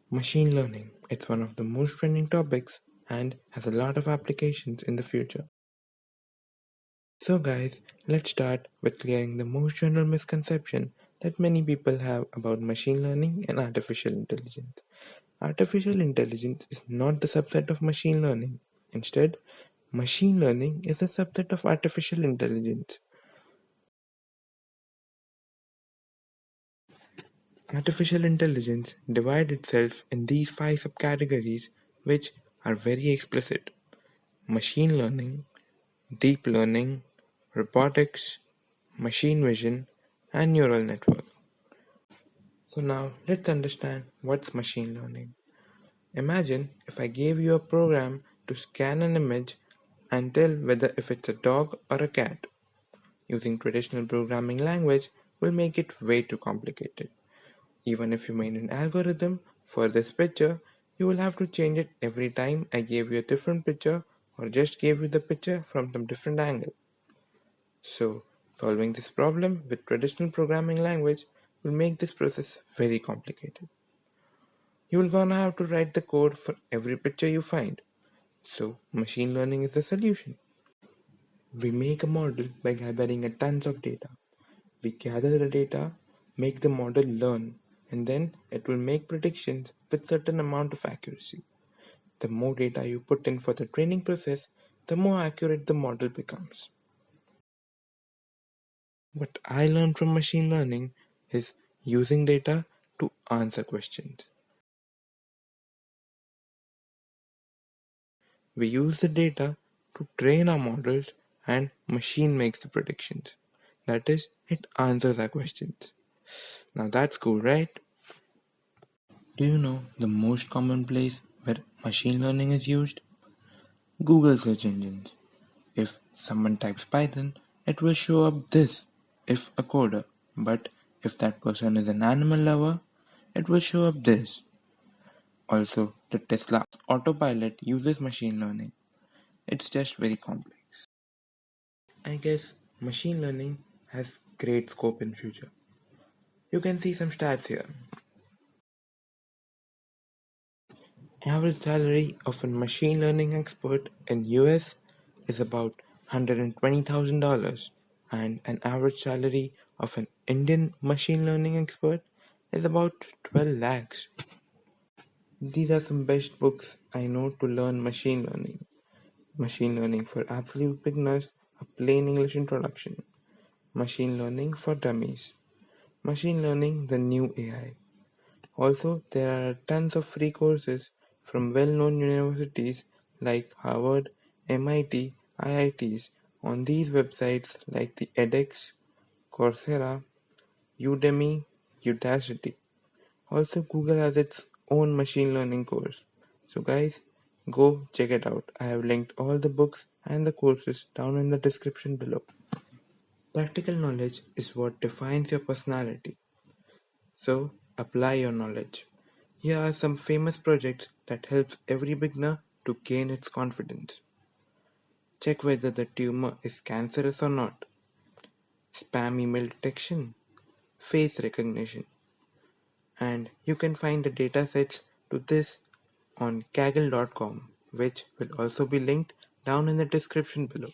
Machine learning. It's one of the most trending topics and has a lot of applications in the future. So guys, let's start with clearing the most general misconception that many people have about machine learning and artificial intelligence. Artificial intelligence is not the subset of machine learning. Instead, machine learning is a subset of artificial intelligence. Artificial intelligence divides itself in these five subcategories which are very explicit. Machine learning, deep learning, robotics, machine vision, and neural network. So now let's understand what's machine learning. Imagine if I gave you a program to scan an image and tell whether if it's a dog or a cat. Using traditional programming language will make it way too complicated. Even if you made an algorithm for this picture, you will have to change it every time I gave you a different picture or just gave you the picture from some different angle. So, solving this problem with traditional programming language will make this process very complicated. You will gonna have to write the code for every picture you find. So, machine learning is the solution. We make a model by gathering a tons of data. We gather the data, make the model learn, and then it will make predictions with certain amount of accuracy. The more data you put in for the training process, the more accurate the model becomes. What I learned from machine learning is using data to answer questions. We use the data to train our models and machine makes the predictions. That is, it answers our questions. Now that's cool, right? Do you know the most common place where machine learning is used? Google search engines. If someone types Python, it will show up this if a coder. But if that person is an animal lover, it will show up this. Also, the Tesla autopilot uses machine learning. It's just very complex. I guess machine learning has great scope in future. You can see some stats here. Average salary of a machine learning expert in US is about $120,000 and an average salary of an Indian machine learning expert is about 12 lakhs. These are some best books I know to learn machine learning. Machine Learning for Absolute Beginners, a plain English introduction. Machine Learning for Dummies. Machine Learning, the new AI. Also, there are tons of free courses from well-known universities like Harvard, MIT, IITs on these websites like the edX, Coursera, Udemy, Udacity. Also, Google has its own machine learning course. So guys, go check it out. I have linked all the books and the courses down in the description below. Practical knowledge is what defines your personality. So, apply your knowledge. Here are some famous projects that helps every beginner to gain its confidence. Check whether the tumor is cancerous or not. Spam email detection. Face recognition. And you can find the datasets to this on kaggle.com, which will also be linked down in the description below.